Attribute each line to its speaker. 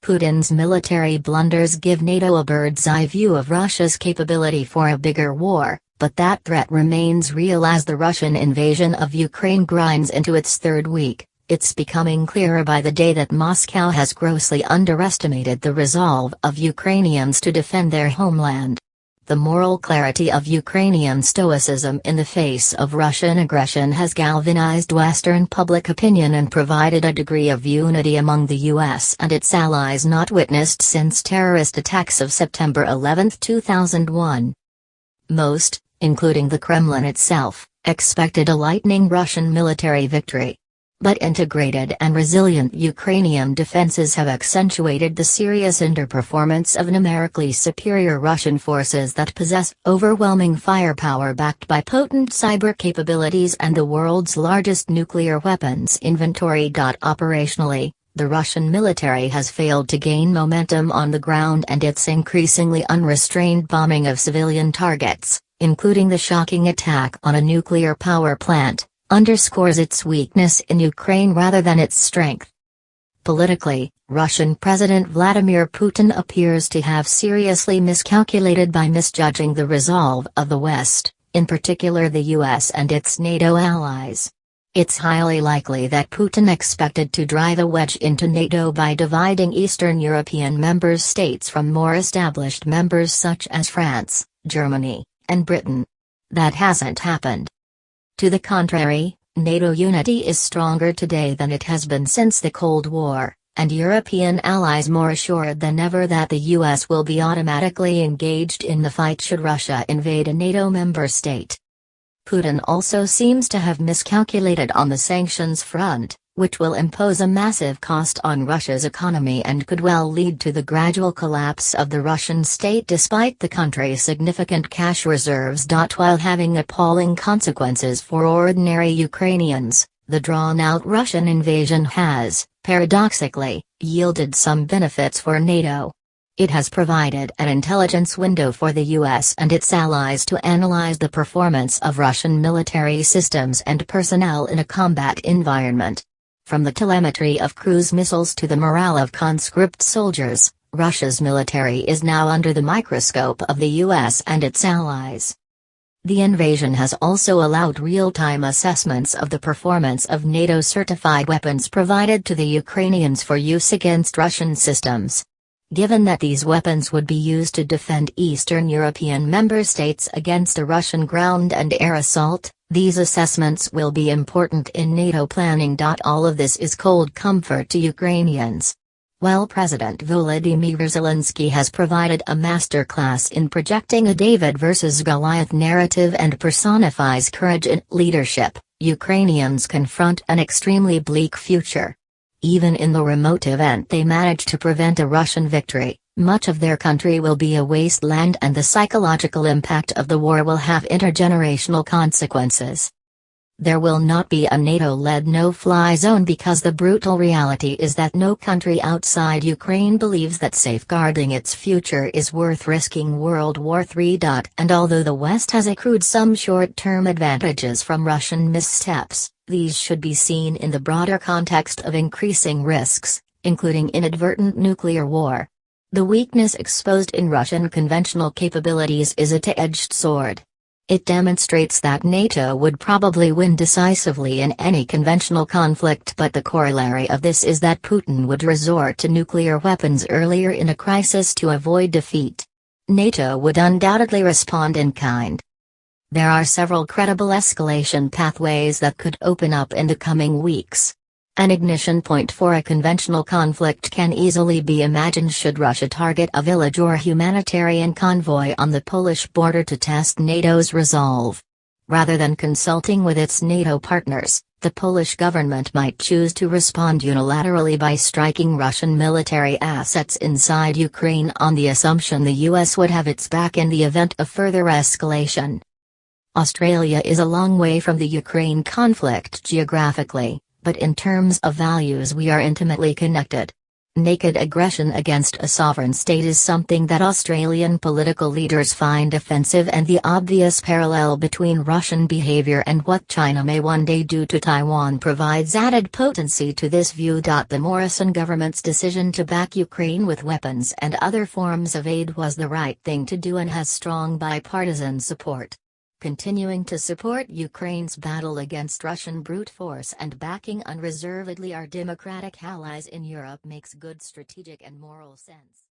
Speaker 1: Putin's military blunders give NATO a bird's-eye view of Russia's capability for a bigger war, but that threat remains real as the Russian invasion of Ukraine grinds into its third week. It's becoming clearer by the day that Moscow has grossly underestimated the resolve of Ukrainians to defend their homeland. The moral clarity of Ukrainian stoicism in the face of Russian aggression has galvanized Western public opinion and provided a degree of unity among the U.S. and its allies not witnessed since terrorist attacks of September 11, 2001. Most, including the Kremlin itself, expected a lightning Russian military victory. But integrated and resilient Ukrainian defenses have accentuated the serious underperformance of numerically superior Russian forces that possess overwhelming firepower backed by potent cyber capabilities and the world's largest nuclear weapons inventory. Operationally, the Russian military has failed to gain momentum on the ground, and its increasingly unrestrained bombing of civilian targets, including the shocking attack on a nuclear power plant, underscores its weakness in Ukraine rather than its strength. Politically, Russian President Vladimir Putin appears to have seriously miscalculated by misjudging the resolve of the West, in particular the US and its NATO allies. It's highly likely that Putin expected to drive a wedge into NATO by dividing Eastern European member states from more established members such as France, Germany, and Britain. That hasn't happened. To the contrary, NATO unity is stronger today than it has been since the Cold War, and European allies more assured than ever that the US will be automatically engaged in the fight should Russia invade a NATO member state. Putin also seems to have miscalculated on the sanctions front, which will impose a massive cost on Russia's economy and could well lead to the gradual collapse of the Russian state despite the country's significant cash reserves. While having appalling consequences for ordinary Ukrainians, the drawn-out Russian invasion has, paradoxically, yielded some benefits for NATO. It has provided an intelligence window for the US and its allies to analyze the performance of Russian military systems and personnel in a combat environment. From the telemetry of cruise missiles to the morale of conscript soldiers, Russia's military is now under the microscope of the US and its allies. The invasion has also allowed real-time assessments of the performance of NATO-certified weapons provided to the Ukrainians for use against Russian systems. Given that these weapons would be used to defend Eastern European member states against a Russian ground and air assault, these assessments will be important in NATO planning. All of this is cold comfort to Ukrainians. While President Volodymyr Zelensky has provided a masterclass in projecting a David versus Goliath narrative and personifies courage and leadership, Ukrainians confront an extremely bleak future. Even in the remote event they manage to prevent a Russian victory, much of their country will be a wasteland, and the psychological impact of the war will have intergenerational consequences. There will not be a NATO-led no-fly zone because the brutal reality is that no country outside Ukraine believes that safeguarding its future is worth risking World War III. And although the West has accrued some short-term advantages from Russian missteps, these should be seen in the broader context of increasing risks, including inadvertent nuclear war. The weakness exposed in Russian conventional capabilities is a two-edged sword. It demonstrates that NATO would probably win decisively in any conventional conflict, but the corollary of this is that Putin would resort to nuclear weapons earlier in a crisis to avoid defeat. NATO would undoubtedly respond in kind. There are several credible escalation pathways that could open up in the coming weeks. An ignition point for a conventional conflict can easily be imagined should Russia target a village or humanitarian convoy on the Polish border to test NATO's resolve. Rather than consulting with its NATO partners, the Polish government might choose to respond unilaterally by striking Russian military assets inside Ukraine on the assumption the US would have its back in the event of further escalation. Australia is a long way from the Ukraine conflict geographically, but in terms of values we are intimately connected. Naked aggression against a sovereign state is something that Australian political leaders find offensive, and the obvious parallel between Russian behavior and what China may one day do to Taiwan provides added potency to this view. The Morrison government's decision to back Ukraine with weapons and other forms of aid was the right thing to do and has strong bipartisan support. Continuing to support Ukraine's battle against Russian brute force and backing unreservedly our democratic allies in Europe makes good strategic and moral sense.